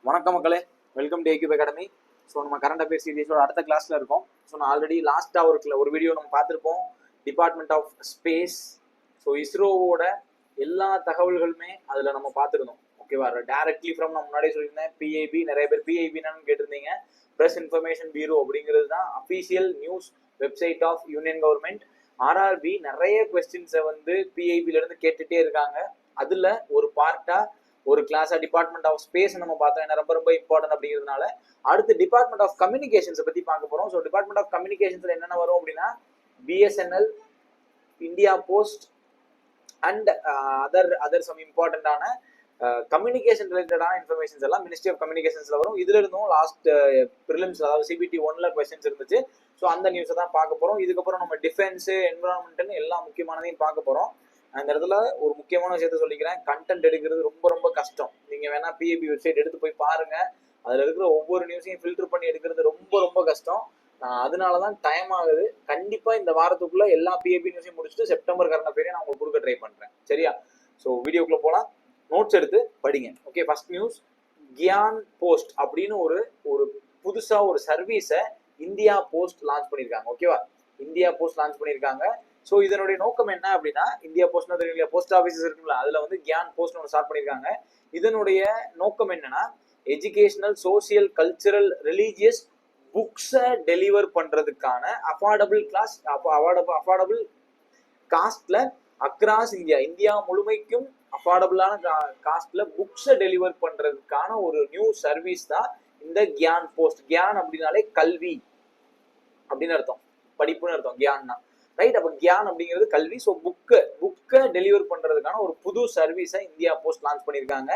வணக்கம் மக்களே, welcome to ஏக்யூப் academy. So நம்ம கரண்ட் அஃபேர்ஸ் சீரிஸோட அடுத்த கிளாஸ்ல இருக்கோம். ஸோ நான் ஆல்ரெடி லாஸ்ட்டாக ஒரு வீடியோ நம்ம பார்த்துருப்போம், டிபார்ட்மெண்ட் ஆஃப் ஸ்பேஸ். ஸோ இஸ்ரோவோட எல்லா தகவல்களுமே அதில் நம்ம பார்த்துருந்தோம். ஓகேவா? டைரக்ட்லி ஃப்ரம் நான் முன்னாடியே சொல்லியிருந்தேன், பிஐபி. நிறைய பேர் பிஐபின்னு கேட்டிருந்தீங்க. ப்ரெஸ் இன்ஃபர்மேஷன் பியூரோ அப்படிங்கிறது தான் official news website of union government. RRB நிறைய கொஸ்டின்ஸை வந்து பிஐபிலேருந்து கேட்டுகிட்டே இருக்காங்க. அதில் ஒரு பார்ட்டாக ஒரு கிளாஸா டிபார்ட்மெண்ட் ஆஃப் ஸ்பேஸ் நம்ம பார்த்தோம், ஏன்னா ரொம்ப ரொம்ப இம்பார்ட்டன்ட் அப்படிங்கிறதுனால. அடுத்து டிபார்ட்மெண்ட் ஆஃப் கம்யூனிகேஷன்ஸை பத்தி பார்க்க போறோம். ஸோ டிபார்ட்மெண்ட் ஆஃப் கம்யூனிகேஷன்ஸ்ல என்னென்ன வரும் அப்படின்னா, BSNL, India post and other some இம்பார்ட்டன்டான கம்யூனிகேஷன் ரிலேட்டடான இன்ஃபர்மேஷன்ஸ் எல்லாம் மினிஸ்ட்ரி ஆஃப் கம்யூனிகேஷன்ஸ்ல வரும். இதுல இருந்தும் லாஸ்ட் பிரிலிம்ஸ், அதாவது சிபிடி 1ல கொஸ்டின்ஸ் இருந்துச்சு. ஸோ அந்த நியூஸை தான் பார்க்க போறோம். இதுக்கப்புறம் நம்ம டிஃபென்ஸ், என்விரான்மெண்ட்னு எல்லா முக்கியமானதையும் பார்க்க போறோம். அந்த இடத்துல ஒரு முக்கியமான விஷயத்த சொல்லிக்கிறேன், கண்டென்ட் எடுக்கிறது ரொம்ப ரொம்ப கஷ்டம். நீங்க வேணா பிஏபி வெப்சைட் எடுத்து போய் பாருங்க, அதுல இருக்கிற ஒவ்வொரு நியூஸையும் ஃபில்டர் பண்ணி எடுக்கிறது ரொம்ப ரொம்ப கஷ்டம். அதனாலதான் டைம் ஆகுது. கண்டிப்பா இந்த வாரத்துக்குள்ள எல்லா பிஏபி நியூஸையும் முடிச்சுட்டு செப்டம்பர் கரண்ட் அஃபேரையும் நான் உங்களுக்கு கொடுக்க ட்ரை பண்றேன். சரியா? ஸோ வீடியோக்குள்ள போலாம், நோட்ஸ் எடுத்து படிங்க. Okay, first news, Gyan post அப்படின்னு ஒரு புதுசா ஒரு சர்வீஸை இந்தியா போஸ்ட் லான்ச் பண்ணியிருக்காங்க. ஓகேவா? இந்தியா போஸ்ட் லான்ச் பண்ணியிருக்காங்க. ஸோ இதனுடைய நோக்கம் என்ன அப்படின்னா, இந்தியா போஸ்ட்னா தெரியல, போஸ்ட் ஆஃபீஸஸ் இருக்குங்களா, அதுல வந்து கியான் போஸ்ட் ஒன்று ஸ்டார்ட் பண்ணியிருக்காங்க. இதனுடைய நோக்கம் என்னன்னா, எஜுகேஷனல், சோசியல், கல்ச்சரல், ரிலீஜியஸ் புக்ஸை டெலிவர் பண்றதுக்கான அஃபோர்டபுள் காஸ்ட்ல அக்ராஸ் இந்தியா முழுமைக்கும் அஃபோர்டபுளான காஸ்ட்ல புக்ஸை டெலிவர் பண்றதுக்கான ஒரு நியூ சர்வீஸ் தான் இந்த கியான் போஸ்ட். கியான் அப்படின்னாலே கல்வி அப்படின்னு அர்த்தம், படிப்புன்னு அர்த்தம் கியான்னா, ரைட்? அப்ப கியான் அப்படிங்கிறது கல்வி. ஸோ புக்கை டெலிவர் பண்றதுக்கான ஒரு புது சர்வீஸை இந்தியா போஸ்ட் லான்ச் பண்ணியிருக்காங்க.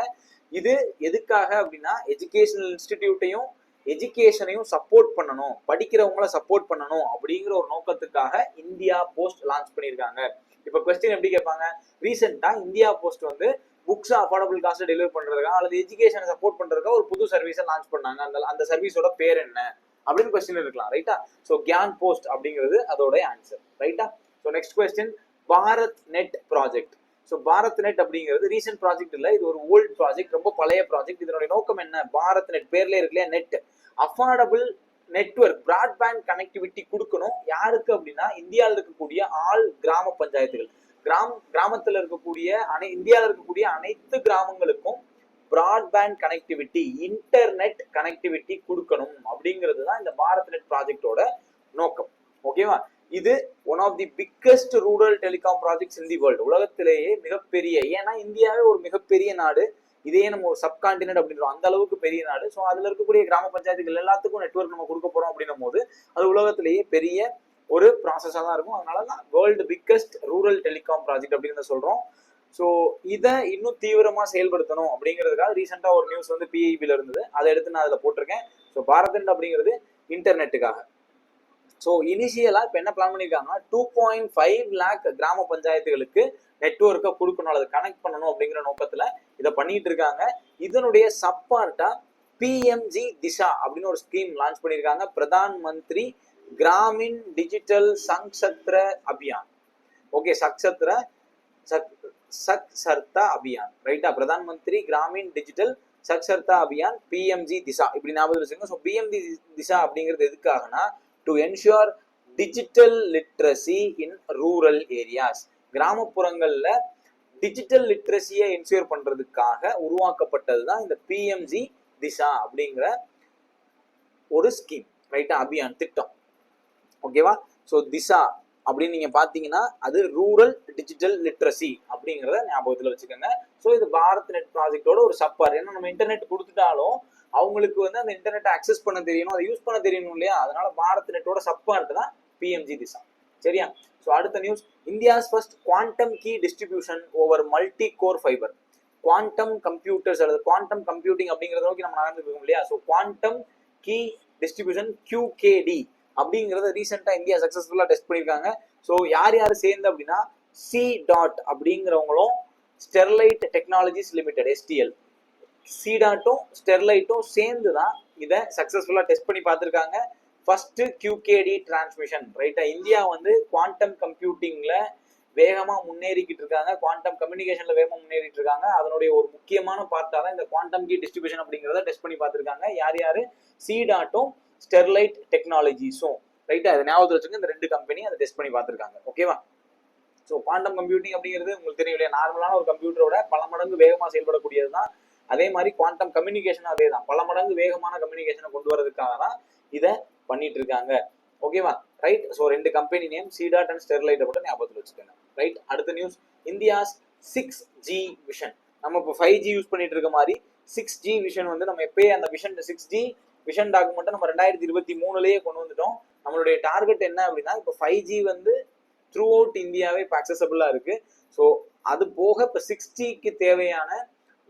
இது எதுக்காக அப்படின்னா, எஜுகேஷனல் இன்ஸ்டிடியூட்டையும் எஜுகேஷனையும் சப்போர்ட் பண்ணணும், படிக்கிறவங்கள சப்போர்ட் பண்ணணும் அப்படிங்கிற ஒரு நோக்கத்துக்காக இந்தியா போஸ்ட் லான்ச் பண்ணியிருக்காங்க. இப்ப கொஸ்டின் எப்படி கேட்பாங்க, ரீசெண்டா இந்தியா போஸ்ட் வந்து புக்ஸ் அஃபோர்டபுள் காஸ்ட் டெலிவர் பண்றதுக்காக அல்லது எஜுகேஷனை சப்போர்ட் பண்றதுக்காக ஒரு புது சர்வீஸை லான்ச் பண்ணாங்க, அந்த சர்வீஸோட பேர் என்ன அப்படின்னு கொஸ்டின் இருக்கலாம். ரைட்டா? ஸோ கியான் போஸ்ட் அப்படிங்கிறது அதோட ஆன்சர். ரைட்டா? So next question, Bharat net project. So Bharat net அப்படிங்கிறது ரீசென்ட் ப்ராஜெக்ட் இல்லை, இது ஒரு ஓல்ட் ப்ராஜெக்ட், ரொம்ப பழைய ப்ராஜெக்ட். இதனுடைய நோக்கம் என்ன? பாரத் நெட் பேர்ல இருக்கு இல்லையா, net, affordable network, broadband connectivity கொடுக்கணும். யாருக்கு அப்படின்னா, இந்தியாவில் இருக்கக்கூடிய ஆல் கிராம பஞ்சாயத்துகள், கிராமத்தில் இருக்கக்கூடிய இந்தியாவில் இருக்கக்கூடிய அனைத்து கிராமங்களுக்கும் பிராட்பேண்ட் கனெக்டிவிட்டி, இன்டர்நெட் கனெக்டிவிட்டி கொடுக்கணும் அப்படிங்கிறது தான் இந்த பாரத் நெட் ப்ராஜெக்டோட நோக்கம். ஓகேவா? இது one of the biggest rural telecom projects in the world. உலகத்திலேயே மிகப்பெரிய, ஏன்னா இந்தியாவே ஒரு மிகப்பெரிய நாடு, இதையே நம்ம ஒரு சப்கான்டினென்ட் அப்படின்றோம், அந்த அளவுக்கு பெரிய நாடு. ஸோ அதுல இருக்கக்கூடிய கிராம பஞ்சாயத்துகள் எல்லாத்துக்கும் நெட்வொர்க் நம்ம கொடுக்க போறோம் அப்படின்னும் போது அது உலகத்திலேயே பெரிய ஒரு ப்ராசஸா தான் இருக்கும். அதனாலதான் world biggest rural telecom project அப்படின்னு சொல்றோம். ஸோ இதை இன்னும் தீவிரமா செயல்படுத்தணும் அப்படிங்கிறதுக்காக ரீசெண்டா ஒரு நியூஸ் வந்து பிஐபில இருந்தது, அதை எடுத்து நான் அதில் போட்டிருக்கேன். ஸோ பாரத் நெட் அப்படிங்கிறது இன்டர்நெட்டுக்காக. ஸோ இனிஷியலா இப்போ என்ன பிளான் பண்ணியிருக்காங்கன்னா, 2.5 lakh கிராம பஞ்சாயத்துகளுக்கு நெட்வொர்க்கை கொடுக்கணும் அல்லது கனெக்ட் பண்ணணும் அப்படிங்கிற நோக்கத்துல இதை பண்ணிட்டு இருக்காங்க. இதனுடைய சப்பார்ட்டா பிஎம்ஜி திஷா அப்படின்னு ஒரு ஸ்கீம் லான்ச் பண்ணியிருக்காங்க, பிரதான் மந்திரி கிராமின் டிஜிட்டல் சங்சத்ர அபியான். ஓகே, சக்சர்தா அபியான், ரைட்டா? பிரதான் மந்திரி கிராமின் டிஜிட்டல் சக்சர்தா அபியான், பிஎம்ஜி திஷா, இப்படி ஞாபகம் வச்சுக்கோங்க. ஸோ பிஎம்ஜி திஷா அப்படிங்கிறது எதுக்காகனா, to ensure digital literacy in rural areas, கிராமப்புறங்கள்ல டிஜிட்டல் லிட்ரஸியை என்ஷூர் பண்றதுக்காக உருவாக்கப்பட்டது தான் இந்த பிஎம்ஜி திஷா அப்படிங்கிற ஒரு ஸ்கீம், ரைட்டா? அபியான் திட்டம். ஓகேவா? ஸோ திஷா அப்படின்னு நீங்க பாத்தீங்கன்னா அது ரூரல் டிஜிட்டல் லிட்ரஸி அப்படிங்கிறத ஞாபகத்துல வச்சுக்கோங்க. ஸோ இது பாரத் நெட் ப்ராஜெக்டோட ஒரு சப்பார். ஏன்னா நம்ம இன்டர்நெட் கொடுத்துட்டாலும் அவங்களுக்கு வந்து அந்த இன்டர்நெட் அக்சஸ் பண்ண தெரியணும், அதை யூஸ் பண்ண தெரியணும் இல்லையா? அதனால பாரத் நெட்டோட சப்பார்ட் தான் பிஎம்ஜி திஷா. சரியா? ஸோ அடுத்த news, India's first quantum key distribution over multi core fibre. Quantum computers அல்லது குவாண்டம் கம்ப்யூட்டிங் அப்படிங்கிறத நோக்கி நம்ம நடந்துருக்கோம் இல்லையா? So quantum key distribution QKD அப்படிங்கிறத ரீசெண்டா இந்தியா சக்சஸ்ஃபுல்லா டெஸ்ட் பண்ணியிருக்காங்க. ஸோ யார் சேர்ந்து அப்படின்னா, C.DOT அப்படிங்கிறவங்களும் ஸ்டெர்லைட் டெக்னாலஜிஸ் லிமிடெட் STL, C.DOTும் ஸ்டெர்லைட்டும் சேர்ந்து தான் இதை சக்சஸ்ஃபுல்லா டெஸ்ட் பண்ணி பார்த்துருக்காங்க. ஃபர்ஸ்ட் QKD டிரான்ஸ்மிஷன், ரைட்டா? இந்தியா வந்து குவாண்டம் கம்ப்யூட்டிங்ல வேகமா முன்னேறிக்கிட்டு இருக்காங்க. குவாண்டம் கம்யூனிகேஷன்ல வேகமா முன்னேறிட்டு இருக்காங்க. அதனுடைய ஒரு முக்கியமான பார்ட்டா தான் இந்த குவாண்டம் கீ டிஸ்ட்ரிபியூஷன் அப்படிங்கறத டெஸ்ட் பண்ணி பார்த்திருக்காங்க. யார் யாரு? சீடாட்டும் ஸ்டெர்லைட் டெக்னாலஜிஸும். ரைட்டா? அதை ஞாபகத்தில் வச்சுங்க. இந்த 2 கம்பெனி அதை டெஸ்ட் பண்ணி பார்த்திருக்காங்க. ஓகேவா? ஸோ குவாண்டம் கம்ப்யூட்டிங் அப்படிங்கிறது உங்களுக்கு தெரியும் இல்லையா, நார்மலான ஒரு கம்ப்யூட்டரோட பல மடங்கு வேகமாக செயல்படக்கூடியது தான். அதே மாதிரி குவாண்டம் கம்யூனிகேஷன் அதே தான், பல மடங்கு வேகமான கம்யூனிகேஷனை கொண்டு வரதுக்காக தான் இதை பண்ணிட்டு இருக்காங்க. ஓகேவா? Right. So 2 company name C DOT and ஸ்டெர்லைட்டை மட்டும் ஞாபகத்தில் வச்சுக்கோங்க. ரைட். அடுத்த நியூஸ், இந்தியாஸ் 6G விஷன். நம்ம இப்போ 5G யூஸ் பண்ணிட்டு இருக்க மாதிரி 6G விஷன் வந்து நம்ம எப்பயே அந்த விஷன் 6G விஷன் டாக்குமெண்ட்டை நம்ம 2023லயே கொண்டு வந்துட்டோம். நம்மளுடைய டார்கெட் என்ன அப்படின்னா, இப்போ 5G வந்து த்ரூ அவுட் இந்தியாவே இப்போ அக்சசபிளா இருக்கு. ஸோ அது போக இப்போ 6Gக்கு தேவையான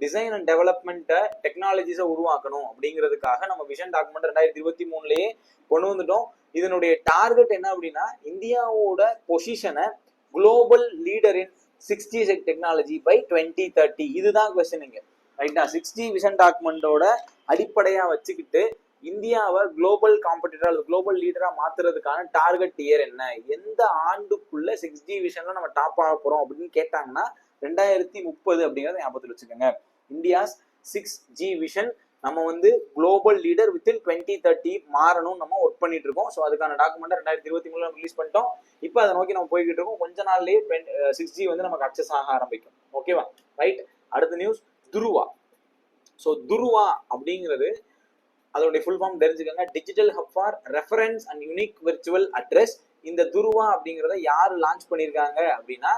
டிசைன் அண்ட் டெவலப்மெண்ட்டை டெக்னாலஜிஸை உருவாக்கணும் அப்படிங்கிறதுக்காக நம்ம விஷன் டாக்குமெண்ட் 2023லயே கொண்டு வந்துட்டோம். இதனுடைய டார்கெட் என்ன அப்படின்னா, இந்தியாவோட பொசிஷனை global leader in 6G technology by 2030. இதுதான் கொஸ்டின். ரைட்டா? 6G விஷன் டாக்குமெண்டோட அடிப்படையா வச்சுக்கிட்டு இந்தியாவை குளோபல் காம்படிட்டர் அல்லது குளோபல் லீடரா மாத்துறதுக்கான டார்கெட் இயர் என்ன, எந்த ஆண்டுக்குள்ள 6G விஷன்ல நம்ம டாப் ஆக போறோம் அப்படின்னு கேட்டாங்கன்னா 2030 அப்படிங்கறத ஞாபகத்தில் வச்சுக்கோங்க. இந்தியாஸ் 6G விஷன் நம்ம வந்து குளோபல் லீடர் வித்தின் 2030 மாறணும் நம்ம ஒர்க் பண்ணிட்டு இருக்கோம். ஸோ அதுக்கான டாக்குமெண்ட் 2023 ரிலீஸ் பண்ணிட்டோம். இப்போ அதை நோக்கி நம்ம போய்கிட்டு இருக்கோம். கொஞ்ச நாள்லயே 6G வந்து நமக்கு அக்சஸ் ஆக ஆரம்பிக்கும். ஓகேவா? ரைட். அடுத்த நியூஸ், துருவா. ஸோ துருவா அப்படிங்கிறது அதோடைய ஃபுல் ஃபார்ம் தெரிஞ்சுக்கோங்க. Digital hub for reference and unique virtual address. இந்த துருவா அப்படிங்கிறத யார் லான்ச் பண்ணியிருக்காங்க அப்படின்னா,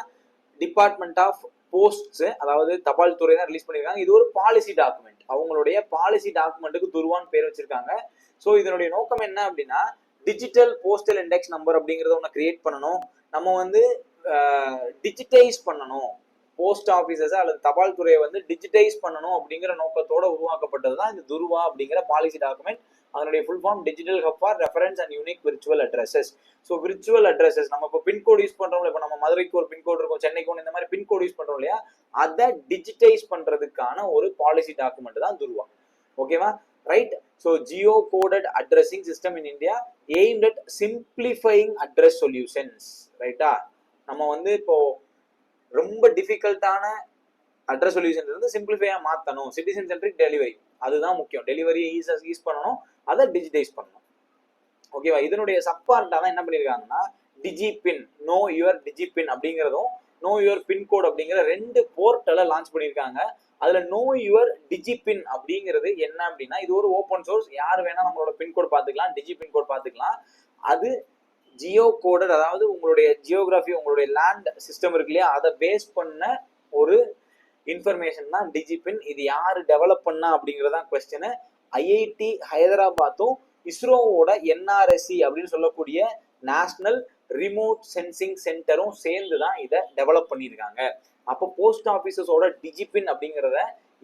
டிபார்ட்மெண்ட் ஆஃப் போஸ்ட்ஸ், அதாவது தபால் துறை தான் ரிலீஸ் பண்ணியிருக்காங்க. இது ஒரு பாலிசி டாக்குமெண்ட். அவங்களுடைய பாலிசி டாக்குமெண்ட்டுக்கு துருவான்னு பேர் வச்சிருக்காங்க. ஸோ இதனுடைய நோக்கம் என்ன அப்படின்னா, டிஜிட்டல் போஸ்டல் இண்டெக்ஸ் நம்பர் அப்படிங்கிறத ஒன்று கிரியேட் பண்ணணும். நம்ம வந்து டிஜிட்டைஸ் பண்ணணும், போஸ்ட் ஆஃபீஸஸ் அல்லது தபால் துறையை வந்து டிஜிட்டைஸ் பண்ணணும் அப்படிங்கிற நோக்கத்தோட உருவாக்கப்பட்டது தான் இந்த துருவா அப்படிங்கிற பாலிசி டாக்குமெண்ட். அதனுடைய full form digital hub for reference and unique virtual addresses. So virtual addresses நம்ம இப்போ பின்கோடு யூஸ் பண்றோம். இப்போ நம்ம மதுரைக்கு ஒரு பின்கோடு இருக்கும், சென்னைக்கு ஒன்று, இந்த மாதிரி பின்கோடு யூஸ் பண்றோம் இல்லையா, அதை டிஜிட்டைஸ் பண்றதுக்கான ஒரு பாலிசி டாக்குமெண்ட் தான் துருவா. ஓகேவா? Right. So Jio coded addressing system in India aimed at simplifying address solutions. ரைட்டா? நம்ம வந்து இப்போ ரொம்ப டிஃபிகல்ட்டான அட்ரஸ் சொல்யூஷன் இருந்து சிம்பிளிஃபையா மாற்றணும். சிட்டிசன் சென்ட்ரிக் டெலிவரி, அதுதான் முக்கியம். டெலிவரியை யூஸ் பண்ணணும், அதை டிஜிட்டைஸ் பண்ணணும். ஓகேவா? இதனுடைய சப்பார்ட்டா தான் என்ன பண்ணியிருக்காங்கன்னா, டிஜிபின், நோ யுவர் டிஜிபின் அப்படிங்கிறதும் நோ யுவர் பின்கோட் அப்படிங்கிற 2 போர்ட்டலை லான்ச் பண்ணியிருக்காங்க. அதுல நோ யுவர் டிஜிபின் அப்படிங்கிறது என்ன அப்படின்னா, இது ஒரு ஓப்பன் சோர்ஸ், யார் வேணா நம்மளோட பின்கோட் பார்த்துக்கலாம், டிஜி பின்கோட் பார்த்துக்கலாம். அது ஜியோ கோடட், அதாவது உங்களுடைய ஜியோகிராஃபி, உங்களுடைய லேண்ட் சிஸ்டம் இருக்கு இல்லையா, அதை பேஸ் பண்ண ஒரு இன்ஃபர்மேஷன் தான் டிஜிபின். இது யாரு டெவலப் பண்ணா அப்படிங்கறதான் கொஸ்டின். ஐஐடி ஹைதராபாத்தும் இஸ்ரோவோட என்ஆர்எஸ்சி அப்படின்னு சொல்லக்கூடிய நேஷனல் ரிமோட் சென்சிங் சென்டரும் சேர்ந்து தான் இதை டெவலப் பண்ணியிருக்காங்க. அப்போ போஸ்ட் ஆஃபீஸஸோட டிஜிபின் அப்படிங்கிறத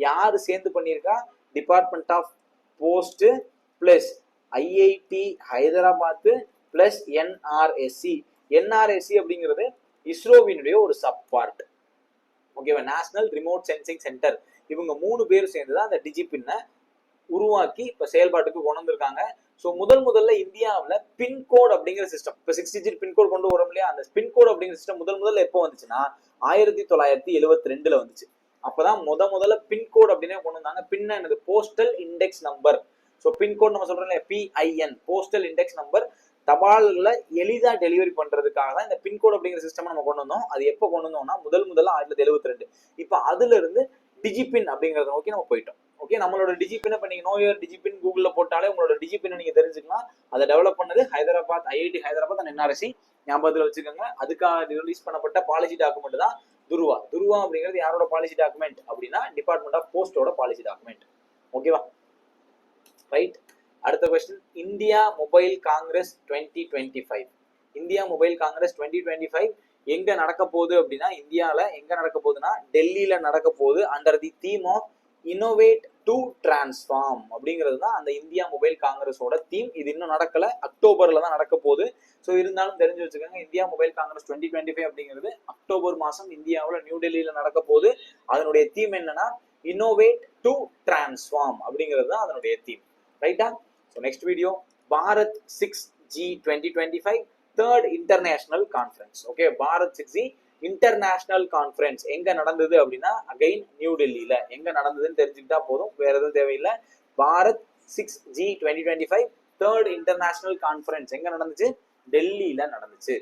யாரு சேர்ந்து பண்ணியிருக்கா? Department of post plus IIT Hyderabad plus NRSC. NRSC அப்படிங்கிறது இஸ்ரோவினுடைய ஒரு சப் பார்ட். ஓகேவா? National remote sensing centre. இவங்க 3 பேரும் சேர்ந்து தான் அந்த டிஜிபின்னை உருவாக்கி இப்ப செயல்பாட்டுக்கு கொண்டு வந்திருக்காங்க. ஸோ முதல்ல இந்தியாவில் பின்கோட் அப்படிங்கிற சிஸ்டம், இப்போ 6 டிஜிட் பின்கோட் கொண்டு வரோம் இல்லையா, அந்த பின்கோட் அப்படிங்கிற சிஸ்டம் முதல்ல எப்போ வந்துச்சுன்னா 1972 வந்துச்சு. அப்பதான் முதல்ல பின்கோட் அப்படின்னே கொண்டு வந்தாங்க. பின்ன என்னது? Postal index number. So pincode நம்ம சொல்றோம் இல்லையா, PIN, போஸ்டல் இண்டெக்ஸ் நம்பர். தபால்களை எளிதா டெலிவரி பண்றதுக்காக தான் இந்த பின்கோட் அப்படிங்கிற சிஸ்டம் நம்ம கொண்டு வந்தோம். அது எப்போ கொண்டு வந்தோம்னா முதல்ல 1972. இப்போ அதுல இருந்து டிஜிபின் அப்படிங்கறத நோக்கி நம்ம போயிட்டோம். ஓகே, நம்மளோட டிஜிபின் இப்ப நீங்க நோ யுவர் டிஜிபின் கூகுள்ல போட்டாலே உங்களோட டிஜிபின் நீங்க தெரிஞ்சுக்கலாம். அதை டெவலப் பண்ணது Hyderabad, IIT Hyderabad and NRSC. ஞாபகத்துல வச்சுக்கோங்க. அதுக்காக ரிலீஸ் பண்ணப்பட்ட பாலிசி டாக்குமெண்ட் தான் துருவா. துருவா அப்படிங்கிறது யாரோட பாலிசி டாக்குமெண்ட் அப்படின்னா, டிபார்ட்மெண்ட் ஆஃப் போஸ்டோட பாலிசி டாக்குமெண்ட். ஓகேவா? ரைட். அடுத்த question, India mobile Congress 2025. India mobile Congress 2025 எங்க நடக்க போகுது அப்படின்னா, இந்தியால எங்க நடக்க போகுதுன்னா டெல்லியில நடக்க போகுது. Under the theme of innovate to transform அப்படிங்கிறது தான் அந்த இந்தியா மொபைல் காங்கிரஸோட தீம். இது இன்னும் நடக்கல, அக்டோபர்ல தான் நடக்க போகுது. ஸோ இருந்தாலும் தெரிஞ்சு வச்சுக்கோங்க, இந்தியா மொபைல் காங்கிரஸ் 2025 அப்படிங்கிறது அக்டோபர் மாசம் இந்தியாவில் நியூ டெல்லியில நடக்க போகுது. அதனுடைய தீம் என்னன்னா இன்னோவேட் டு டிரான்ஸ்ஃபார்ம் அப்படிங்கிறது தான் அதனுடைய தீம். ரைட்டா? So next video, Bharat 6G 2025 third international conference. Okay, Bharat 6G international conference எங்க நடந்தது அப்படின்னா அகைன் நியூ டெல்லியில. எங்க நடந்ததுன்னு தெரிஞ்சுக்கிட்டா போதும், வேற எதுவும் தேவையில்லை. Bharat 6G 2025 third international conference எங்க நடந்துச்சு? டெல்லியில நடந்துச்சு.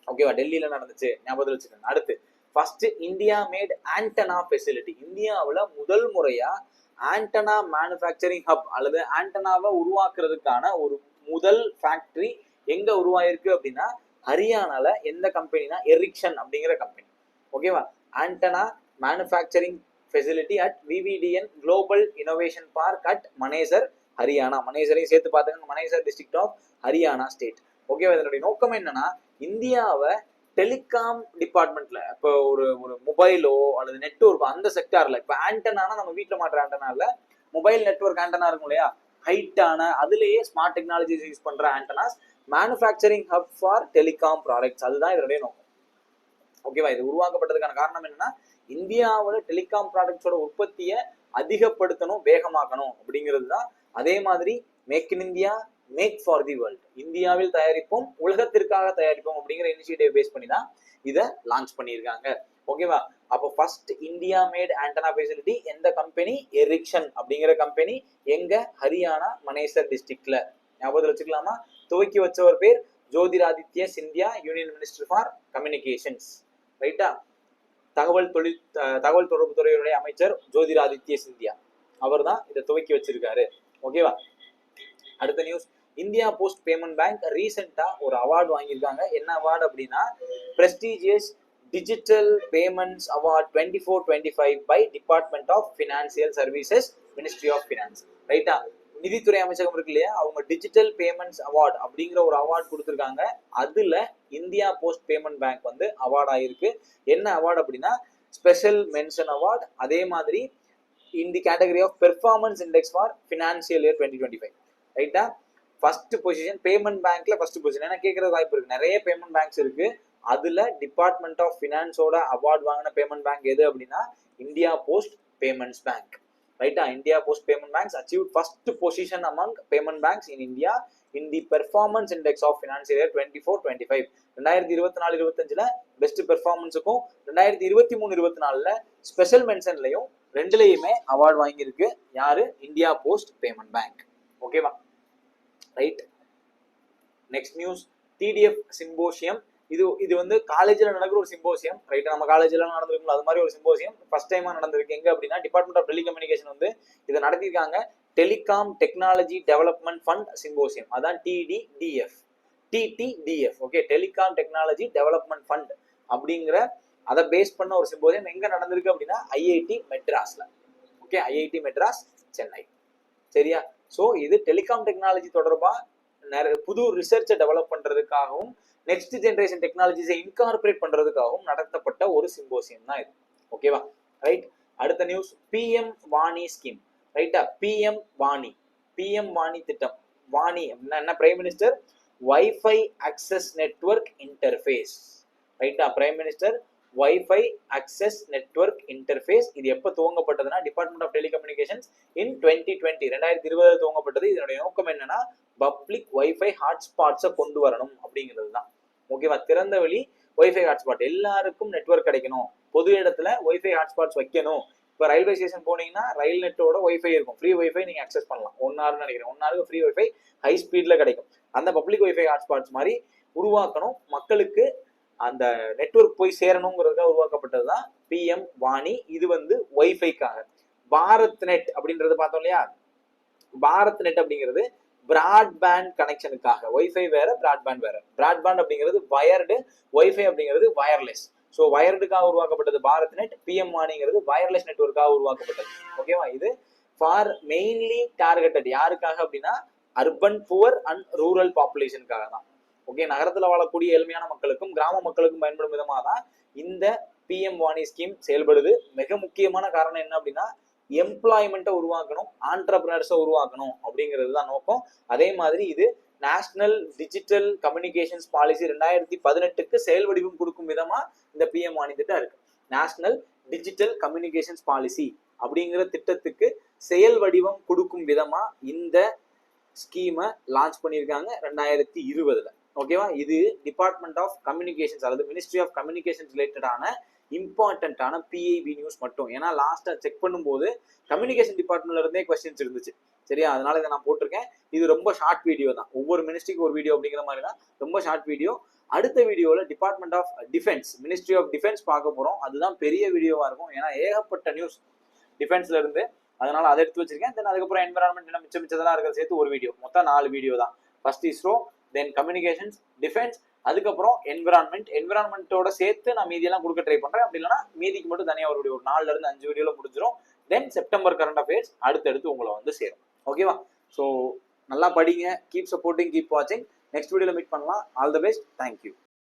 ஓகேவா? டெல்லியில நடந்துச்சு, ஞாபகத்தில் வச்சுக்கோங்க. அடுத்து first India mat antenna facility. இந்தியாவில் முதல் முறையா ஆண்டனா மேனுஃபேக்சரிங் ஹப் அல்லது ஆண்டனாவை உருவாக்குறதுக்கான ஒரு முதல் ஃபேக்டரி எங்க உருவாயிருக்கு அப்படின்னா ஹரியானால. எந்த கம்பெனினா எரிக்சன் அப்படிங்கிற கம்பெனி. ஓகேவா? Antenna manufacturing facility at VVDN global innovation park at Manesar, Haryana. மனேசரையும் சேர்த்து பார்த்துங்க, Manesar district of Haryana state. ஓகேவா? இதனுடைய நோக்கம் என்னன்னா இந்தியாவை டெலிகாம் டிபார்ட்மெண்ட்ல இப்போ ஒரு மொபைலோ அல்லது நெட்வொர்க்கோ அந்த செக்டார்ல இப்போ ஆண்டனானா நம்ம வீட்டில் மாட்டுற ஆண்டனா இல்ல, மொபைல் நெட்வொர்க் ஆண்டனா இருக்கும் இல்லையா, ஹைட்டான அதுலேயே ஸ்மார்ட் டெக்னாலஜிஸ் யூஸ் பண்ற antennas, manufacturing hub for telecom products, அதுதான் இதனுடைய நோக்கம். ஓகேவா? இது உருவாக்கப்பட்டதுக்கான காரணம் என்னன்னா இந்தியாவில் டெலிகாம் ப்ராடக்ட்ஸோட உற்பத்தியை அதிகப்படுத்தணும், வேகமாக்கணும் அப்படிங்கிறது தான். அதே மாதிரி make in India make for the world, இந்தியாவில் தயாரிப்போம் உலகத்திற்காக தயாரிப்போம் அப்படிங்கிற இனிஷியேட்டிவ் பேஸ் பண்ணி தான் இதை லான்ச் பண்ணியிருக்காங்க. ஓகேவா? அப்போ first India mat antenna facility எந்த கம்பெனி? எரிக்சன் அப்படிங்கிற கம்பெனி. எங்க? ஹரியானா மனேசர் டிஸ்ட்ரிக்ட்ல. ஞாபகத்தில் வச்சுக்கலாமா? துவக்கி வச்சவர் பேர் Jyotiraditya Scindia, union minister for communications. ரைட்டா? தகவல் தொடர்பு துறையுடைய அமைச்சர் ஜோதிராதித்ய சிந்தியா, அவர் தான் இதை துவக்கி வச்சிருக்காரு. ஓகேவா? அடுத்த news, India post payment bank ரீசெண்டா ஒரு அவார்டு வாங்கியிருக்காங்க. என்ன அவார்டு அப்படின்னா prestigious digital payments award 24-25 by department of financial services, ministry of finance. ரைட்டா? நிதித்துறை அமைச்சகம் இருக்கு இல்லையா, அவங்க டிஜிட்டல் பேமெண்ட்ஸ் அவார்டு அப்படிங்கிற ஒரு அவார்டு கொடுத்துருக்காங்க. அதுல இந்தியா போஸ்ட் பேமெண்ட் பேங்க் வந்து அவார்ட் ஆயிருக்கு. என்ன அவார்டு அப்படின்னா ஸ்பெஷல் மென்ஷன் அவார்டு. அதே மாதிரி in the category of performance index for financial year 2025. ரைட்டா? ஃபர்ஸ்ட் பொசிஷன் பேமெண்ட் பேங்க்ல ஃபர்ஸ்ட் பொசிஷன். ஏன்னா கேட்கறது வாய்ப்பு இருக்கு, நிறைய பேமெண்ட் பேங்க்ஸ் இருக்கு, அதுல டிபார்ட்மெண்ட் ஆஃப் பினான்ஸோட அவார்ட் வாங்கின பேமெண்ட் பேங்க் எது அப்படின்னா இந்தியா போஸ்ட் பேமெண்ட்ஸ் பேங்க். ரைட்டா? India post payment banks achieved first position among payment banks in India in the performance index of financial year 24-25. 2024-25ல பெஸ்ட் பெர்ஃபார்மன்ஸுக்கும் 2023-24ல ஸ்பெஷல் மென்ஷன்லையும் ரெண்டுலையுமே அவார்டு வாங்கியிருக்கு. யாரு? India post payment bank. ஓகேவா? Right. Next news, TDF symposium. இது வந்து காலேஜ்ல நடக்கிற ஒரு சிம்போசியம். ரைட்? நம்ம காலேஜ்ல நடந்திருக்கும் அது மாதிரி ஒரு சிம்போசியம் ஃபர்ஸ்ட் டைமா நடந்திருக்கு. எங்க அப்படின்னா டிபார்ட்மெண்ட் ஆஃப் டெலிகம்யூனிகேஷன் வந்து இதை நடத்திருக்காங்க. Telecom technology development fund symposium, அதான் TTDF. Okay, telecom technology development fund அப்படிங்கிற அதை பேஸ் பண்ண ஒரு சிம்போசியம் எங்க நடந்திருக்கு அப்படின்னா ஐஐடி மெட்ராஸ்ல. Okay, IIT Madras Chennai. சரியா? ஸோ இது டெலிகாம் டெக்னாலஜி தொடர்பா நிறைய புது ரிசர்ச்சை டெவலப் பண்றதுக்காகவும் நெக்ஸ்ட் ஜெனரேஷன் டெக்னாலஜிஸை இன்கார்பரேட் பண்றதுக்காகவும் நடத்தப்பட்ட ஒரு சிம்போசியம் தான் இது. ஓகேவா? ரைட். அடுத்த நியூஸ், பிஎம் வாணி ஸ்கீம். ரைட்டா? பிஎம் வாணி திட்டம். வாணி அப்படின்னா என்ன? Prime minister wifi access network interface. ரைட்டா? Prime minister wifi access network interface. இது எப்போ துவங்கப்பட்டதுன்னா டிபார்ட்மெண்ட் ஆஃப் டெலிகம்யூனிகேஷன்ஸ் இன் 2020 2020 துவங்கப்பட்டது. இதனுடைய நோக்கம் என்னன்னா பப்ளிக் வைஃபை ஹாட்ஸ்பாட்ஸை கொண்டு வரணும் அப்படிங்கிறது தான். ஓகேவா? திறந்த வெளி வைஃபை ஹாட்ஸ்பாட், எல்லாருக்கும் நெட்வொர்க் கிடைக்கணும், பொது இடத்துல வைஃபை ஹாட்ஸ்பாட்ஸ் வைக்கணும். இப்போ ரயில்வே ஸ்டேஷன் போனீங்கன்னா ரயில் நெட்டோட வைஃபை இருக்கும், ஃப்ரீ வைஃபை நீங்க அக்சஸ் பண்ணலாம். 1 hour நினைக்கிறேன், 1 hour ஃப்ரீ வைஃபை ஹை ஸ்பீட்ல கிடைக்கும். அந்த பப்ளிக் வைஃபை ஹாட்ஸ்பாட்ஸ் மாதிரி உருவாக்கணும், மக்களுக்கு அந்த நெட்வொர்க் போய் சேரணுங்கிறதுக்காக உருவாக்கப்பட்டது தான் பிஎம் வாணி. இது வந்து வைஃபைக்காக. பாரத் நெட் அப்படின்றது பார்த்தோம் இல்லையா, பாரத் நெட் அப்படிங்கிறது பிராட்பேண்ட் கனெக்ஷனுக்காக. வைஃபை வேற, பிராட்பேண்ட் வேற. பிராட்பேண்ட் அப்படிங்கிறது வயர்டு, வைஃபை அப்படிங்கிறது வயர்லெஸ். ஸோ வயர்டுக்காக உருவாக்கப்பட்டது பாரத் நெட். பிஎம் வாணிங்கிறது வயர்லெஸ் நெட்வொர்க்காக உருவாக்கப்பட்டது. ஓகேவா? இது ஃபார் மெயின்லி டார்கெட்டட் யாருக்காக அப்படின்னா அர்பன் புவர் அண்ட் ரூரல் பாப்புலேஷனுக்காக தான். ஓகே, நகரத்தில் வாழக்கூடிய எளிமையான மக்களுக்கும் கிராம மக்களுக்கும் பயன்படும் விதமாக தான் இந்த பிஎம் வாணி ஸ்கீம் செயல்படுது. மிக முக்கியமான காரணம் என்ன அப்படின்னா எம்ப்ளாய்மெண்ட்டை உருவாக்கணும், ஆண்டர்பிரினர்ஸை உருவாக்கணும் அப்படிங்கிறது தான் நோக்கம். அதே மாதிரி இது நேஷனல் டிஜிட்டல் கம்யூனிகேஷன்ஸ் பாலிசி 2018க்கு செயல் வடிவம் கொடுக்கும் விதமா இந்த பிஎம் வாணி திட்டம் இருக்கு. நேஷனல் டிஜிட்டல் கம்யூனிகேஷன்ஸ் பாலிசி அப்படிங்கிற திட்டத்துக்கு செயல் வடிவம் கொடுக்கும் விதமா இந்த ஸ்கீமை லான்ச் பண்ணியிருக்காங்க 2020ல. ஓகேவா? இது டிபார்ட்மெண்ட் ஆஃப் கம்யூனிகேஷன்ஸ் அதாவது மினிஸ்ட்ரி ஆஃப் கம்யூனிகேஷன்ஸ் ரிலேட்டடான இம்பார்ட்டன்டான பிஐபி நியூஸ் மட்டும். ஏன்னா லாஸ்டா செக் பண்ணும்போது கம்யூனிகேஷன் டிபார்ட்மெண்ட்ல இருந்தே கொஸ்டின்ஸ் இருந்துச்சு. சரியா? அதனால இதை நான் போட்டிருக்கேன். இது ரொம்ப ஷார்ட் வீடியோ தான். ஒவ்வொரு மினிஸ்ட்ரிக்கு ஒரு வீடியோ அப்படிங்கிற மாதிரி தான், ரொம்ப ஷார்ட் வீடியோ. அடுத்த வீடியோல department of defence, ministry of defence பார்க்க போறோம். அதுதான் பெரிய வீடியோவா இருக்கும். ஏன்னா ஏகப்பட்ட நியூஸ் டிஃபென்ஸ்ல இருந்து, அதனால அதை எடுத்து வச்சிருக்கேன். தென் அதுக்கப்புறம் என்விரான்மெண்ட் மிச்சதெல்லாம் இருக்கிற சேர்த்து ஒரு வீடியோ, மொத்தம் 4 வீடியோ தான். ஃபர்ஸ்ட் இஸ்ரோ, தென் கம்யூனிகேஷன்ஸ், டிஃபென்ஸ், அதுக்கப்புறம் என்விரான்மெண்டோட சேர்த்து நான் மீதியெல்லாம் கொடுக்க ட்ரை பண்றேன். அப்படி இல்லைன்னா மீதிக்கு மட்டும் தனியாக ஒரு வீடியோ, ஒரு 4ல இருந்து 5 வீடியோல முடிஞ்சிடும். தென் செப்டம்பர் கரண்ட் அஃபேர்ஸ் அடுத்தடுத்து உங்களை வந்து சேரும். ஓகேவா? ஸோ நல்லா படிங்க, கீப் சப்போர்ட்டிங், கீப் வாட்சிங். நெக்ஸ்ட் வீடியோல மீட் பண்ணலாம். All the best. தேங்க்யூ.